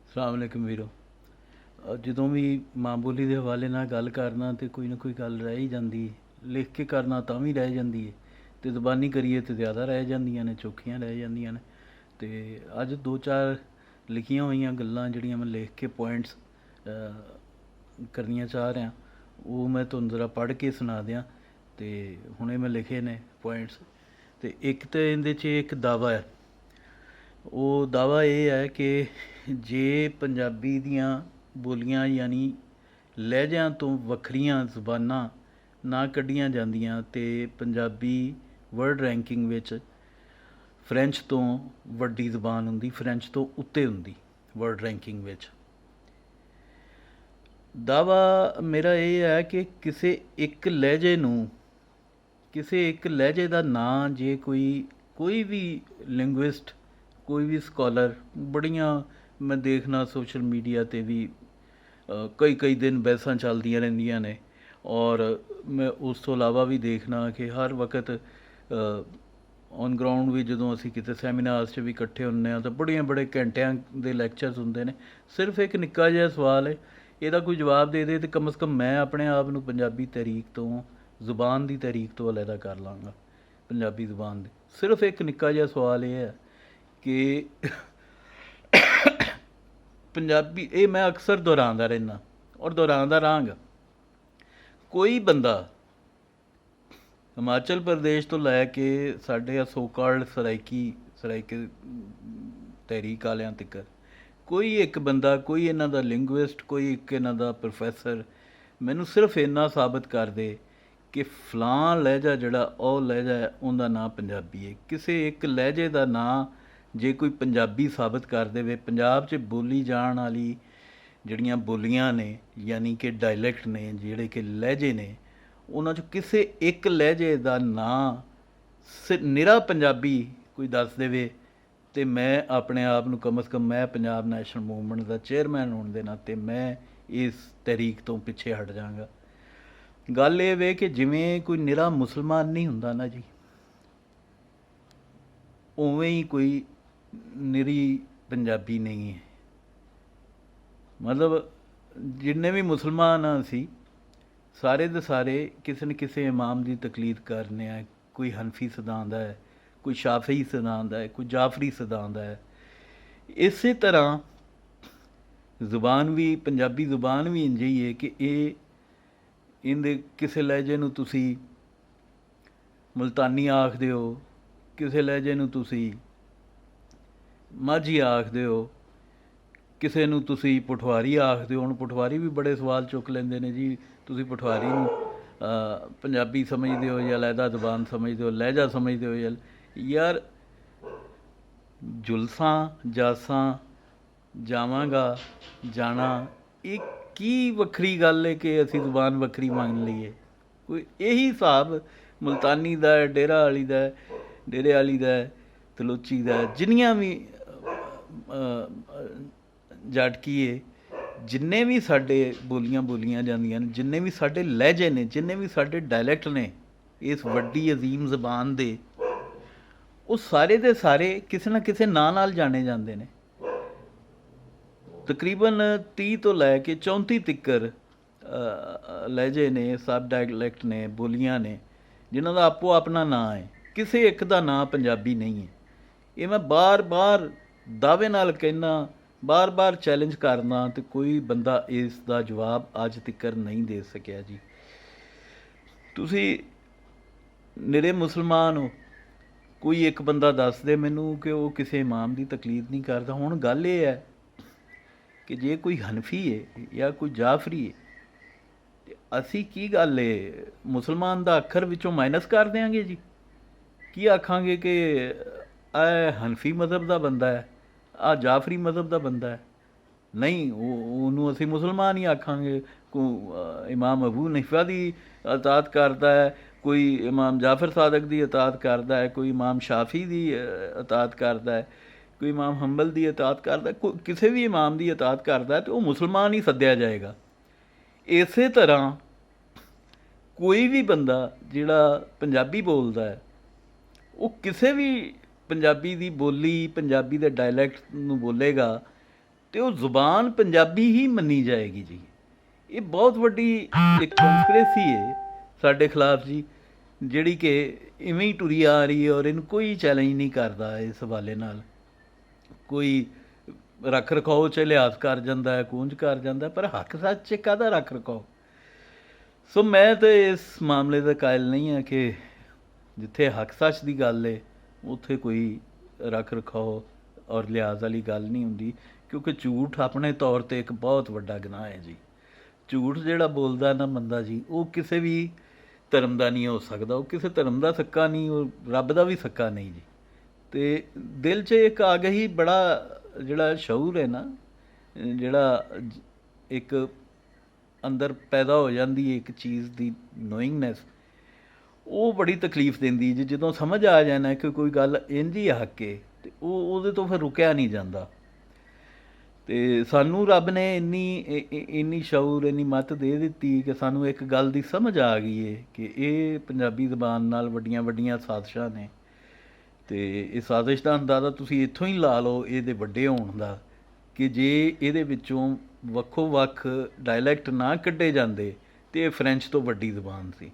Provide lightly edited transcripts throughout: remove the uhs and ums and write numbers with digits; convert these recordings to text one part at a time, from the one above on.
ਸਲਾਮ ਅਲੈਕੁਮ ਵੀਰੋ। ਜਦੋਂ ਵੀ ਮਾਂ ਬੋਲੀ ਦੇ ਹਵਾਲੇ ਨਾਲ ਗੱਲ ਕਰਨਾ ਤੇ ਕੋਈ ਨਾ ਕੋਈ ਗੱਲ ਰਹਿ ਹੀ ਜਾਂਦੀ ਹੈ। ਲਿਖ ਕੇ ਕਰਨਾ ਤਾਂ ਵੀ ਰਹਿ ਜਾਂਦੀ ਹੈ, ਅਤੇ ਜ਼ੁਬਾਨੀ ਕਰੀਏ ਤਾਂ ਜ਼ਿਆਦਾ ਰਹਿ ਜਾਂਦੀਆਂ ਨੇ, ਚੌਖੀਆਂ ਰਹਿ ਜਾਂਦੀਆਂ ਨੇ। ਅਤੇ ਅੱਜ ਦੋ ਚਾਰ ਲਿਖੀਆਂ ਹੋਈਆਂ ਗੱਲਾਂ ਜਿਹੜੀਆਂ ਮੈਂ ਲਿਖ ਕੇ ਪੁਆਇੰਟਸ ਕਰਨੀਆਂ ਚਾਹ ਰਿਹਾ, ਉਹ ਮੈਂ ਤੁਹਾਨੂੰ ਜ਼ਰਾ ਪੜ੍ਹ ਕੇ ਸੁਣਾ ਦਿਆਂ। ਅਤੇ ਹੁਣੇ ਮੈਂ ਲਿਖੇ ਨੇ ਪੁਆਇੰਟਸ। ਅਤੇ ਇੱਕ ਤਾਂ ਇਹਦੇ 'ਚ ਇੱਕ ਦਾਵਾ ਹੈ। ਉਹ ਦਾਵਾ ਇਹ ਹੈ ਕਿ ਜੇ ਪੰਜਾਬੀ ਦੀਆਂ ਬੋਲੀਆਂ ਯਾਨੀ ਲਹਿਜਿਆਂ ਤੋਂ ਵੱਖਰੀਆਂ ਜ਼ੁਬਾਨਾਂ ਨਾ ਕੱਢੀਆਂ ਜਾਂਦੀਆਂ ਅਤੇ ਪੰਜਾਬੀ ਵਰਲਡ ਰੈਂਕਿੰਗ ਵਿੱਚ ਫਰੈਂਚ ਤੋਂ ਵੱਡੀ ਜ਼ੁਬਾਨ ਹੁੰਦੀ, ਫਰੈਂਚ ਤੋਂ ਉੱਤੇ ਹੁੰਦੀ ਵਰਲਡ ਰੈਂਕਿੰਗ ਵਿੱਚ। ਦਾਵਾ ਮੇਰਾ ਇਹ ਹੈ ਕਿ ਕਿਸੇ ਇੱਕ ਲਹਿਜੇ ਦਾ ਨਾਂ ਜੇ ਕੋਈ ਵੀ ਲਿੰਗੁਇਸਟ, ਕੋਈ ਵੀ ਸਕਾਲਰ, ਬੜੀਆਂ ਮੈਂ ਦੇਖਣਾ ਸੋਸ਼ਲ ਮੀਡੀਆ 'ਤੇ ਵੀ ਕਈ ਦਿਨ ਬਹਿਸਾਂ ਚੱਲਦੀਆਂ ਰਹਿੰਦੀਆਂ ਨੇ। ਔਰ ਮੈਂ ਉਸ ਤੋਂ ਇਲਾਵਾ ਵੀ ਦੇਖਣਾ ਕਿ ਹਰ ਵਕਤ ਔਨ ਗਰਾਊਂਡ ਵੀ ਜਦੋਂ ਅਸੀਂ ਕਿਤੇ ਸੈਮੀਨਾਰਸ 'ਚ ਵੀ ਇਕੱਠੇ ਹੁੰਦੇ ਹਾਂ ਤਾਂ ਬੜੇ ਘੰਟਿਆਂ ਦੇ ਲੈਕਚਰਸ ਹੁੰਦੇ ਨੇ। ਸਿਰਫ ਇੱਕ ਨਿੱਕਾ ਜਿਹਾ ਸਵਾਲ ਹੈ, ਇਹਦਾ ਕੋਈ ਜਵਾਬ ਦੇ ਦੇ ਤਾਂ ਕਮ ਸੇ ਕਮ ਮੈਂ ਆਪਣੇ ਆਪ ਨੂੰ ਪੰਜਾਬੀ ਤਹਿਰੀਕ ਤੋਂ, ਜ਼ੁਬਾਨ ਦੀ ਤਹਿਰੀਕ ਤੋਂ ਅਲੱਗਾ ਕਰ ਲਾਂਗਾ। ਪੰਜਾਬੀ ਜ਼ੁਬਾਨ ਦੇ ਸਿਰਫ ਇੱਕ ਨਿੱਕਾ ਜਿਹਾ ਸਵਾਲ ਇਹ ਹੈ ਕਿ ਪੰਜਾਬੀ, ਇਹ ਮੈਂ ਅਕਸਰ ਦੁਹਰਾਉਂਦਾ ਰਹਿੰਦਾ ਔਰ ਦੁਹਰਾਉਂਦਾ ਰਹਾਂਗਾ। ਕੋਈ ਬੰਦਾ ਹਿਮਾਚਲ ਪ੍ਰਦੇਸ਼ ਤੋਂ ਲੈ ਕੇ ਸਾਡੇ ਸੋ ਕਾਲਡ ਸਰਾਈਕੇ ਤਹਿਰੀਕ ਵਾਲਿਆਂ ਤੱਕ ਕੋਈ ਇੱਕ ਬੰਦਾ, ਕੋਈ ਇਹਨਾਂ ਦਾ ਲਿੰਗੁਇਸਟ, ਕੋਈ ਇੱਕ ਇਹਨਾਂ ਦਾ ਪ੍ਰੋਫੈਸਰ ਮੈਨੂੰ ਸਿਰਫ ਇੰਨਾ ਸਾਬਤ ਕਰ ਦੇ ਕਿ ਫਲਾਂ ਲਹਿਜਾ ਜਿਹੜਾ ਉਹ ਲਹਿਜਾ ਹੈ ਉਹਦਾ ਨਾਂ ਪੰਜਾਬੀ ਹੈ। ਕਿਸੇ ਇੱਕ ਲਹਿਜੇ ਦਾ ਨਾਂ ਜੇ ਕੋਈ ਪੰਜਾਬੀ ਸਾਬਤ ਕਰ ਦੇਵੇ, ਪੰਜਾਬ 'ਚ ਬੋਲੀ ਜਾਣ ਵਾਲੀ ਜਿਹੜੀਆਂ ਬੋਲੀਆਂ ਨੇ ਯਾਨੀ ਕਿ ਡਾਇਲੈਕਟ ਨੇ, ਜਿਹੜੇ ਕਿ ਲਹਿਜੇ ਨੇ, ਉਹਨਾਂ 'ਚੋਂ ਕਿਸੇ ਇੱਕ ਲਹਿਜੇ ਦਾ ਨਾਂ ਨਿਰਾ ਪੰਜਾਬੀ ਕੋਈ ਦੱਸ ਦੇਵੇ ਅਤੇ ਮੈਂ ਆਪਣੇ ਆਪ ਨੂੰ ਕਮ ਸੇ ਕਮ, ਮੈਂ ਪੰਜਾਬ ਨੈਸ਼ਨਲ ਮੂਵਮੈਂਟ ਦਾ ਚੇਅਰਮੈਨ ਹੋਣ ਦੇ ਨਾਤੇ ਮੈਂ ਇਸ ਤਹਿਰੀਕ ਤੋਂ ਪਿੱਛੇ ਹਟ ਜਾਵਾਂਗਾ। ਗੱਲ ਇਹ ਵੇ ਕਿ ਜਿਵੇਂ ਕੋਈ ਨਿਰਾ ਮੁਸਲਮਾਨ ਨਹੀਂ ਹੁੰਦਾ ਨਾ ਜੀ, ਉਵੇਂ ਹੀ ਕੋਈ ਨਿਰੀ ਪੰਜਾਬੀ ਨਹੀਂ ਹੈ। ਮਤਲਬ ਜਿੰਨੇ ਵੀ ਮੁਸਲਮਾਨ ਹਾਂ ਅਸੀਂ ਸਾਰੇ ਦੇ ਸਾਰੇ ਕਿਸੇ ਨਾ ਕਿਸੇ ਇਮਾਮ ਦੀ ਤਕਲੀਦ ਕਰਨੇ ਆ। ਕੋਈ ਹਨਫੀ ਸਿਧਾਂਤ ਹੈ, ਕੋਈ ਸ਼ਾਫੀ ਸਿਧਾਂਤ ਹੈ, ਕੋਈ ਜਾਫਰੀ ਸਿਧਾਂਤ ਹੈ। ਇਸੇ ਤਰ੍ਹਾਂ ਜ਼ੁਬਾਨ ਵੀ, ਪੰਜਾਬੀ ਜ਼ੁਬਾਨ ਵੀ ਇੰਝ ਹੀ ਹੈ ਕਿ ਇਹਦੇ ਕਿਸੇ ਲਹਿਜੇ ਨੂੰ ਤੁਸੀਂ ਮੁਲਤਾਨੀ ਆਖਦੇ ਹੋ, ਕਿਸੇ ਲਹਿਜੇ ਨੂੰ ਤੁਸੀਂ ਮਾਝੀ ਆਖਦੇ ਹੋ, ਕਿਸੇ ਨੂੰ ਤੁਸੀਂ ਪਠਵਾਰੀ ਆਖਦੇ ਹੋ। ਹੁਣ ਪਠਵਾਰੀ ਵੀ ਬੜੇ ਸਵਾਲ ਚੁੱਕ ਲੈਂਦੇ ਨੇ ਜੀ, ਤੁਸੀਂ ਪਠਵਾਰੀ ਨੂੰ ਪੰਜਾਬੀ ਸਮਝਦੇ ਹੋ ਜਾਂ ਲਹਿਦਾ ਜ਼ੁਬਾਨ ਸਮਝਦੇ ਹੋ, ਲਹਿਜਾ ਸਮਝਦੇ ਹੋ। ਯਾਰ ਜੁਲਸਾਂ ਜਾਸਾਂ, ਜਾਵਾਂਗਾ ਜਾਣਾ, ਇਹ ਕੀ ਵੱਖਰੀ ਗੱਲ ਹੈ ਕਿ ਅਸੀਂ ਜ਼ੁਬਾਨ ਵੱਖਰੀ ਮੰਨ ਲਈਏ। ਕੋਈ ਇਹੀ ਹਿਸਾਬ ਮੁਲਤਾਨੀ ਦਾ, ਡੇਰਾ ਵਾਲੀ ਦਾ, ਡੇਰੇ ਵਾਲੀ ਦਾ, ਤਲੋਚੀ ਦਾ, ਜਿੰਨੀਆਂ ਵੀ ਜਾਟਕੀਏ, ਜਿੰਨੇ ਵੀ ਸਾਡੇ ਬੋਲੀਆਂ ਜਾਂਦੀਆਂ ਨੇ, ਜਿੰਨੇ ਵੀ ਸਾਡੇ ਲਹਿਜੇ ਨੇ, ਜਿੰਨੇ ਵੀ ਸਾਡੇ ਡਾਇਲੈਕਟ ਨੇ ਇਸ ਵੱਡੀ ਅਜ਼ੀਮ ਜ਼ਬਾਨ ਦੇ, ਉਹ ਸਾਰੇ ਦੇ ਸਾਰੇ ਕਿਸੇ ਨਾ ਕਿਸੇ ਨਾਂ ਨਾਲ ਜਾਣੇ ਜਾਂਦੇ ਨੇ। ਤਕਰੀਬਨ 30 ਤੋਂ ਲੈ ਕੇ 34 ਤੀਕਰ ਲਹਿਜੇ ਨੇ, ਸਬ ਡਾਇਲੈਕਟ ਨੇ, ਬੋਲੀਆਂ ਨੇ, ਜਿਨ੍ਹਾਂ ਦਾ ਆਪੋ ਆਪਣਾ ਨਾਂ ਹੈ। ਕਿਸੇ ਇੱਕ ਦਾ ਨਾਂ ਪੰਜਾਬੀ ਨਹੀਂ ਹੈ। ਇਹ ਮੈਂ ਬਾਰ-ਬਾਰ ਦਾਅਵੇ ਨਾਲ ਕਹਿਣਾ, ਬਾਰ-ਬਾਰ ਚੈਲੰਜ ਕਰਨਾ, ਅਤੇ ਕੋਈ ਬੰਦਾ ਇਸ ਦਾ ਜਵਾਬ ਅੱਜ ਤੱਕ ਨਹੀਂ ਦੇ ਸਕਿਆ ਜੀ। ਤੁਸੀਂ ਨਿਰੇ ਮੁਸਲਮਾਨ ਹੋ, ਕੋਈ ਇੱਕ ਬੰਦਾ ਦੱਸ ਦੇ ਮੈਨੂੰ ਕਿ ਉਹ ਕਿਸੇ ਇਮਾਮ ਦੀ ਤਕਲੀਦ ਨਹੀਂ ਕਰਦਾ। ਹੁਣ ਗੱਲ ਇਹ ਹੈ ਕਿ ਜੇ ਕੋਈ ਹਨਫੀ ਹੈ ਜਾਂ ਕੋਈ ਜਾਫਰੀ ਹੈ, ਅਸੀਂ ਕੀ ਗੱਲ ਹੈ ਮੁਸਲਮਾਨ ਦਾ ਅੱਖਰ ਵਿੱਚੋਂ ਮਾਈਨਸ ਕਰ ਦਿਆਂਗੇ ਜੀ? ਕੀ ਆਖਾਂਗੇ ਕਿ ਇਹ ਹਨਫੀ ਮਜ਼ਹਬ ਦਾ ਬੰਦਾ ਹੈ, ਆਹ ਜਾਫਰੀ ਮਜ਼ਹਬ ਦਾ ਬੰਦਾ ਹੈ? ਨਹੀਂ, ਉਹਨੂੰ ਅਸੀਂ ਮੁਸਲਮਾਨ ਹੀ ਆਖਾਂਗੇ। ਇਮਾਮ ਅਬੂ ਹਨੀਫਾ ਦੀ ਇਤਾਅਤ ਕਰਦਾ ਹੈ, ਕੋਈ ਇਮਾਮ ਜਾਫਰ ਸਾਦਕ ਦੀ ਇਤਾਅਤ ਕਰਦਾ ਹੈ, ਕੋਈ ਇਮਾਮ ਸ਼ਾਫੀ ਦੀ ਇਤਾਅਤ ਕਰਦਾ ਹੈ, ਕੋਈ ਇਮਾਮ ਹੰਬਲ ਦੀ ਇਤਾਅਤ ਕਰਦਾ, ਕਿਸੇ ਵੀ ਇਮਾਮ ਦੀ ਇਤਾਅਤ ਕਰਦਾ ਹੈ, ਤਾਂ ਉਹ ਮੁਸਲਮਾਨ ਹੀ ਸੱਦਿਆ ਜਾਏਗਾ। ਇਸੇ ਤਰ੍ਹਾਂ ਕੋਈ ਵੀ ਬੰਦਾ ਜਿਹੜਾ ਪੰਜਾਬੀ ਬੋਲਦਾ ਹੈ, ਉਹ ਕਿਸੇ ਵੀ ਪੰਜਾਬੀ ਦੀ ਬੋਲੀ, ਪੰਜਾਬੀ ਦੇ ਡਾਇਲੈਕਟ ਨੂੰ ਬੋਲੇਗਾ ਤੇ ਉਹ ਜ਼ੁਬਾਨ ਪੰਜਾਬੀ ਹੀ ਮੰਨੀ ਜਾਏਗੀ ਜੀ। ਇਹ ਬਹੁਤ ਵੱਡੀ ਇੱਕ ਕੌਨਸਪੀਰੇਸੀ ਹੈ ਸਾਡੇ ਖਿਲਾਫ ਜੀ, ਜਿਹੜੀ ਕਿ ਇਵੇਂ ਹੀ ਟੁਰੀ ਆ ਰਹੀ ਹੈ, ਔਰ ਇਹਨੂੰ ਕੋਈ ਚੈਲੰਜ ਨਹੀਂ ਕਰਦਾ ਇਸ ਹਵਾਲੇ ਨਾਲ। ਕੋਈ ਰੱਖ ਰਖਾਓ 'ਚ ਲਿਹਾਜ਼ ਕਰ ਜਾਂਦਾ ਹੈ, ਕੂੰਜ ਕਰ ਜਾਂਦਾ, ਪਰ ਹੱਕ ਸੱਚ 'ਚ ਕਾਹਦਾ ਰੱਖ ਰਖਾਓ। ਸੋ ਮੈਂ ਤਾਂ ਇਸ ਮਾਮਲੇ ਦਾ ਕਾਇਲ ਨਹੀਂ ਹਾਂ ਕਿ ਜਿੱਥੇ ਹੱਕ ਸੱਚ ਦੀ ਗੱਲ ਹੈ ਉੱਥੇ ਕੋਈ ਰੱਖ ਰਖਾਓ ਔਰ ਲਿਹਾਜ਼ ਵਾਲੀ ਗੱਲ ਨਹੀਂ ਹੁੰਦੀ, ਕਿਉਂਕਿ ਝੂਠ ਆਪਣੇ ਤੌਰ 'ਤੇ ਇੱਕ ਬਹੁਤ ਵੱਡਾ ਗੁਨਾਹ ਹੈ ਜੀ। ਝੂਠ ਜਿਹੜਾ ਬੋਲਦਾ ਨਾ ਬੰਦਾ ਜੀ, ਉਹ ਕਿਸੇ ਵੀ ਧਰਮ ਦਾ ਨਹੀਂ ਹੋ ਸਕਦਾ, ਉਹ ਕਿਸੇ ਧਰਮ ਦਾ ਸੱਕਾ ਨਹੀਂ, ਉਹ ਰੱਬ ਦਾ ਵੀ ਸੱਕਾ ਨਹੀਂ ਜੀ। ਅਤੇ ਦਿਲ 'ਚ ਇੱਕ ਆ ਗਈ ਬੜਾ ਜਿਹੜਾ ਸ਼ਊਰ ਹੈ ਨਾ, ਜਿਹੜਾ ਇੱਕ ਅੰਦਰ ਪੈਦਾ ਹੋ ਜਾਂਦੀ ਹੈ ਇੱਕ ਚੀਜ਼ ਦੀ ਨੋਇੰਗਨੈਸ, ਉਹ ਬੜੀ ਤਕਲੀਫ ਦਿੰਦੀ ਜੀ। ਜਦੋਂ ਸਮਝ ਆ ਜਾਣਾ ਕਿ ਕੋਈ ਗੱਲ ਇੰਝ ਹੀ ਹੱਕ ਹੈ ਅਤੇ ਉਹਦੇ ਤੋਂ ਫਿਰ ਰੁਕਿਆ ਨਹੀਂ ਜਾਂਦਾ। ਅਤੇ ਸਾਨੂੰ ਰੱਬ ਨੇ ਇੰਨੀ ਸ਼ਊਰ, ਇੰਨੀ ਮੱਤ ਦੇ ਦਿੱਤੀ ਕਿ ਸਾਨੂੰ ਇੱਕ ਗੱਲ ਦੀ ਸਮਝ ਆ ਗਈ ਹੈ ਕਿ ਇਹ ਪੰਜਾਬੀ ਜ਼ਬਾਨ ਨਾਲ ਵੱਡੀਆਂ ਵੱਡੀਆਂ ਸਾਜ਼ਿਸ਼ਾਂ ਨੇ। ਅਤੇ ਇਹ ਸਾਜ਼ਿਸ਼ ਦਾ ਅੰਦਾਜ਼ਾ ਤੁਸੀਂ ਇੱਥੋਂ ਹੀ ਲਾ ਲਓ ਇਹਦੇ ਵੱਡੇ ਹੋਣ ਦਾ, ਕਿ ਜੇ ਇਹਦੇ ਵਿੱਚੋਂ ਵੱਖੋ ਵੱਖ ਡਾਇਲੈਕਟ ਨਾ ਕੱਢੇ ਜਾਂਦੇ ਤਾਂ ਇਹ ਫਰੈਂਚ ਤੋਂ ਵੱਡੀ ਜ਼ਬਾਨ ਸੀ।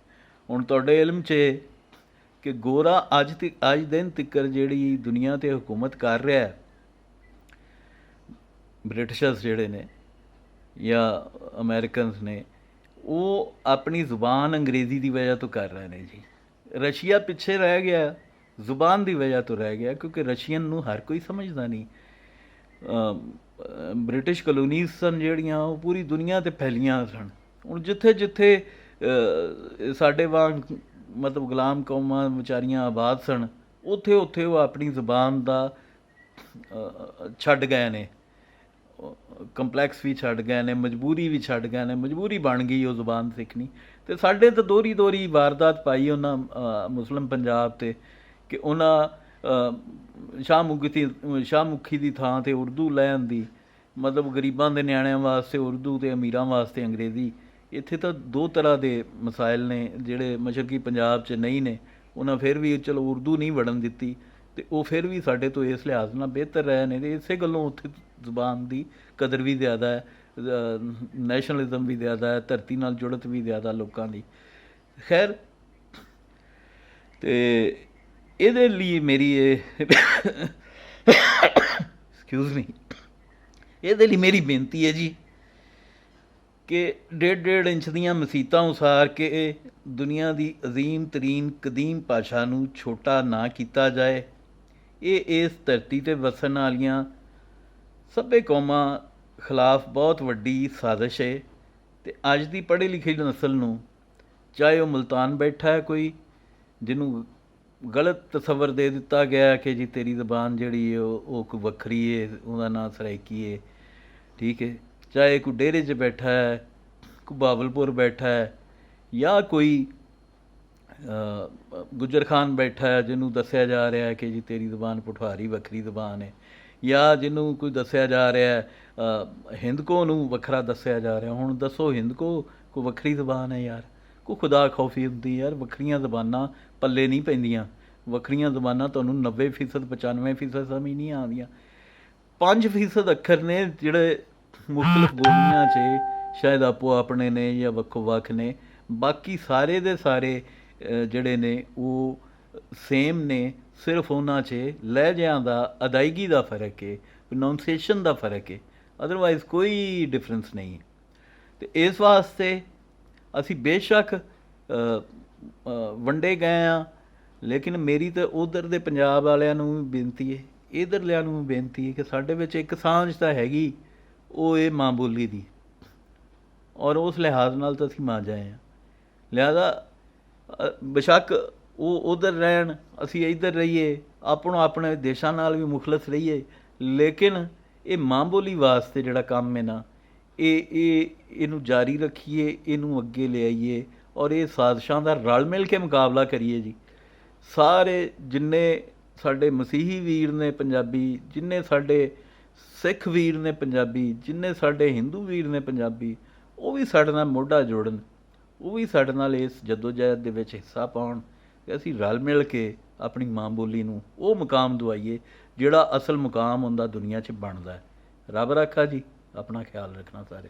ਹੁਣ ਤੁਹਾਡੇ ਇਲਮ 'ਚ ਕਿ ਗੋਰਾ ਅੱਜ ਦਿਨ ਤੀਕਰ ਜਿਹੜੀ ਦੁਨੀਆ 'ਤੇ ਹਕੂਮਤ ਕਰ ਰਿਹਾ, ਬ੍ਰਿਟਿਸ਼ਰਸ ਜਿਹੜੇ ਨੇ ਜਾਂ ਅਮੈਰੀਕਨਸ ਨੇ, ਉਹ ਆਪਣੀ ਜ਼ੁਬਾਨ ਅੰਗਰੇਜ਼ੀ ਦੀ ਵਜ੍ਹਾ ਤੋਂ ਕਰ ਰਹੇ ਨੇ ਜੀ। ਰਸ਼ੀਆ ਪਿੱਛੇ ਰਹਿ ਗਿਆ ਜ਼ੁਬਾਨ ਦੀ ਵਜ੍ਹਾ ਤੋਂ ਰਹਿ ਗਿਆ, ਕਿਉਂਕਿ ਰਸ਼ੀਅਨ ਨੂੰ ਹਰ ਕੋਈ ਸਮਝਦਾ ਨਹੀਂ। ਬ੍ਰਿਟਿਸ਼ ਕਲੋਨੀਜ਼ ਸਨ ਜਿਹੜੀਆਂ, ਉਹ ਪੂਰੀ ਦੁਨੀਆ 'ਤੇ ਫੈਲੀਆਂ ਸਨ। ਹੁਣ ਜਿੱਥੇ ਜਿੱਥੇ ਸਾਡੇ ਵਾਂਗ ਮਤਲਬ ਗੁਲਾਮ ਕੌਮਾਂ ਵਿਚਾਰੀਆਂ ਆਬਾਦ ਸਨ, ਉੱਥੇ ਉੱਥੇ ਉਹ ਆਪਣੀ ਜ਼ੁਬਾਨ ਦਾ ਛੱਡ ਗਏ ਨੇ, ਕੰਪਲੈਕਸ ਵੀ ਛੱਡ ਗਏ ਨੇ, ਮਜਬੂਰੀ ਵੀ ਛੱਡ ਗਏ ਨੇ, ਮਜਬੂਰੀ ਬਣ ਗਈ ਉਹ ਜ਼ੁਬਾਨ ਸਿੱਖਣੀ। ਅਤੇ ਸਾਡੇ ਤਾਂ ਦੋਹਰੀ ਵਾਰਦਾਤ ਪਾਈ ਉਹਨਾਂ ਮੁਸਲਿਮ ਪੰਜਾਬ 'ਤੇ ਕਿ ਉਹਨਾਂ ਸ਼ਾਹਮੁਖੀ ਦੀ ਥਾਂ 'ਤੇ ਉਰਦੂ ਲੈ ਆਂਦੀ, ਮਤਲਬ ਗਰੀਬਾਂ ਦੇ ਨਿਆਣਿਆਂ ਵਾਸਤੇ ਉਰਦੂ ਅਤੇ ਅਮੀਰਾਂ ਵਾਸਤੇ ਅੰਗਰੇਜ਼ੀ। ਇੱਥੇ ਤਾਂ ਦੋ ਤਰ੍ਹਾਂ ਦੇ ਮਸਾਇਲ ਨੇ ਜਿਹੜੇ ਮਸ਼ਰਕੀ ਪੰਜਾਬ 'ਚ ਨਹੀਂ ਨੇ। ਉਹਨਾਂ ਫਿਰ ਵੀ ਚਲੋ ਉਰਦੂ ਨਹੀਂ ਵੜਨ ਦਿੱਤੀ, ਅਤੇ ਉਹ ਫਿਰ ਵੀ ਸਾਡੇ ਤੋਂ ਇਸ ਲਿਹਾਜ਼ ਨਾਲ ਬਿਹਤਰ ਰਹੇ ਨੇ। ਅਤੇ ਇਸੇ ਗੱਲੋਂ ਉੱਥੇ ਜ਼ੁਬਾਨ ਦੀ ਕਦਰ ਵੀ ਜ਼ਿਆਦਾ ਹੈ, ਨੈਸ਼ਨਲਿਜ਼ਮ ਵੀ ਜ਼ਿਆਦਾ ਹੈ, ਧਰਤੀ ਨਾਲ ਜੁੜਤ ਵੀ ਜ਼ਿਆਦਾ ਲੋਕਾਂ ਦੀ। ਖੈਰ, ਅਤੇ ਇਹਦੇ ਲਈ ਮੇਰੀ ਐਕਸਕਿਊਜ਼ ਮੀ, ਇਹਦੇ ਲਈ ਮੇਰੀ ਬੇਨਤੀ ਹੈ ਜੀ ਕਿ 1.5 ਇੰਚ ਦੀਆਂ ਮਸੀਤਾਂ ਉਸਾਰ ਕੇ ਦੁਨੀਆ ਦੀ ਅਜ਼ੀਮ ਤਰੀਨ ਕਦੀਮ ਭਾਸ਼ਾ ਨੂੰ ਛੋਟਾ ਨਾ ਕੀਤਾ ਜਾਏ। ਇਹ ਇਸ ਧਰਤੀ 'ਤੇ ਵਸਣ ਵਾਲੀਆਂ ਸਭੇ ਕੌਮਾਂ ਖਿਲਾਫ ਬਹੁਤ ਵੱਡੀ ਸਾਜ਼ਿਸ਼ ਹੈ। ਅਤੇ ਅੱਜ ਦੀ ਪੜ੍ਹੀ ਲਿਖੀ ਨਸਲ ਨੂੰ, ਚਾਹੇ ਉਹ ਮੁਲਤਾਨ ਬੈਠਾ ਹੈ ਕੋਈ ਜਿਹਨੂੰ ਗਲਤ ਤਸੱਵਰ ਦੇ ਦਿੱਤਾ ਗਿਆ ਕਿ ਜੀ ਤੇਰੀ ਜ਼ਬਾਨ ਜਿਹੜੀ ਹੈ ਉਹ ਕੋਈ ਵੱਖਰੀ ਹੈ, ਉਹਦਾ ਨਾਂ ਸਰਾਇਕੀ ਹੈ, ਠੀਕ ਹੈ, ਚਾਹੇ ਕੋਈ ਡੇਰੇ 'ਚ ਬੈਠਾ ਹੈ, ਕੋਈ ਬਾਵਲਪੁਰ ਬੈਠਾ ਹੈ, ਜਾਂ ਕੋਈ ਗੁੱਜਰ ਖਾਨ ਬੈਠਾ ਹੈ ਜਿਹਨੂੰ ਦੱਸਿਆ ਜਾ ਰਿਹਾ ਹੈ ਕਿ ਜੀ ਤੇਰੀ ਜ਼ਬਾਨ ਪਠਵਾਰੀ ਵੱਖਰੀ ਜ਼ਬਾਨ ਹੈ, ਜਾਂ ਜਿਹਨੂੰ ਕੋਈ ਦੱਸਿਆ ਜਾ ਰਿਹਾ ਹਿੰਦਕੋ ਨੂੰ ਵੱਖਰਾ ਦੱਸਿਆ ਜਾ ਰਿਹਾ। ਹੁਣ ਦੱਸੋ, ਹਿੰਦਕੋ ਕੋਈ ਵੱਖਰੀ ਜ਼ਬਾਨ ਹੈ ਯਾਰ? ਕੋਈ ਖੁਦਾ ਖੌਫੀ ਹੁੰਦੀ ਯਾਰ। ਵੱਖਰੀਆਂ ਜ਼ਬਾਨਾਂ ਪੱਲੇ ਨਹੀਂ ਪੈਂਦੀਆਂ। ਵੱਖਰੀਆਂ ਜ਼ਬਾਨਾਂ ਤੁਹਾਨੂੰ 90% 95% ਸਮਝ ਨਹੀਂ ਆਉਂਦੀਆਂ। 5% ਅੱਖਰ ਨੇ ਜਿਹੜੇ ਮੁਖਤਲਿਫ ਬੋਲੀਆਂ 'ਚ ਸ਼ਾਇਦ ਆਪੋ ਆਪਣੇ ਨੇ ਜਾਂ ਵੱਖੋ ਵੱਖ ਨੇ। ਬਾਕੀ ਸਾਰੇ ਦੇ ਸਾਰੇ ਜਿਹੜੇ ਨੇ ਉਹ ਸੇਮ ਨੇ, ਸਿਰਫ ਉਹਨਾਂ 'ਚ ਲਹਿਜਿਆਂ ਦਾ, ਅਦਾਇਗੀ ਦਾ ਫ਼ਰਕ ਹੈ, ਪ੍ਰੋਨਾਊਂਸੀਏਸ਼ਨ ਦਾ ਫ਼ਰਕ ਹੈ, ਅਦਰਵਾਈਜ਼ ਕੋਈ ਡਿਫਰੈਂਸ ਨਹੀਂ ਹੈ। ਅਤੇ ਇਸ ਵਾਸਤੇ ਅਸੀਂ ਬੇਸ਼ੱਕ ਵੰਡੇ ਗਏ ਹਾਂ, ਲੇਕਿਨ ਮੇਰੀ ਤਾਂ ਉੱਧਰ ਦੇ ਪੰਜਾਬ ਵਾਲਿਆਂ ਨੂੰ ਵੀ ਬੇਨਤੀ ਹੈ, ਇੱਧਰਲਿਆਂ ਨੂੰ ਵੀ ਬੇਨਤੀ ਹੈ ਕਿ ਸਾਡੇ ਵਿੱਚ ਇੱਕ ਸਾਂਝ ਤਾਂ ਹੈਗੀ, ਉਹ ਇਹ ਮਾਂ ਬੋਲੀ ਦੀ, ਔਰ ਉਸ ਲਿਹਾਜ਼ ਨਾਲ ਤਾਂ ਅਸੀਂ ਮਾਂਜ ਆਏ ਹਾਂ। ਲਿਹਾਜ਼ਾ ਬੇਸ਼ੱਕ ਉਹ ਉੱਧਰ ਰਹਿਣ, ਅਸੀਂ ਇੱਧਰ ਰਹੀਏ, ਆਪਣੇ ਦੇਸ਼ਾਂ ਨਾਲ ਵੀ ਮੁਖਲਸ ਰਹੀਏ, ਲੇਕਿਨ ਇਹ ਮਾਂ ਬੋਲੀ ਵਾਸਤੇ ਜਿਹੜਾ ਕੰਮ ਹੈ ਨਾ, ਇਹਨੂੰ ਜਾਰੀ ਰੱਖੀਏ, ਇਹਨੂੰ ਅੱਗੇ ਲਿਆਈਏ, ਔਰ ਇਹ ਸਾਜ਼ਿਸ਼ਾਂ ਦਾ ਰਲ ਮਿਲ ਕੇ ਮੁਕਾਬਲਾ ਕਰੀਏ ਜੀ। ਸਾਰੇ ਜਿੰਨੇ ਸਾਡੇ ਮਸੀਹੀ ਵੀਰ ਨੇ ਪੰਜਾਬੀ, ਜਿੰਨੇ ਸਾਡੇ ਸਿੱਖ ਵੀਰ ਨੇ ਪੰਜਾਬੀ, ਜਿੰਨੇ ਸਾਡੇ ਹਿੰਦੂ ਵੀਰ ਨੇ ਪੰਜਾਬੀ, ਉਹ ਵੀ ਸਾਡੇ ਨਾਲ ਮੋਢਾ ਜੋੜਨ, ਉਹ ਵੀ ਸਾਡੇ ਨਾਲ ਇਸ ਜਦੋਜਹਿਦ ਦੇ ਵਿੱਚ ਹਿੱਸਾ ਪਾਉਣ ਕਿ ਅਸੀਂ ਰਲ ਮਿਲ ਕੇ ਆਪਣੀ ਮਾਂ ਬੋਲੀ ਨੂੰ ਉਹ ਮੁਕਾਮ ਦਵਾਈਏ ਜਿਹੜਾ ਅਸਲ ਮੁਕਾਮ ਹੁੰਦਾ ਦੁਨੀਆ 'ਚ ਬਣਦਾ ਹੈ। ਰੱਬ ਰਾਖਾ ਜੀ, ਆਪਣਾ ਖਿਆਲ ਰੱਖਣਾ ਸਾਰੇ।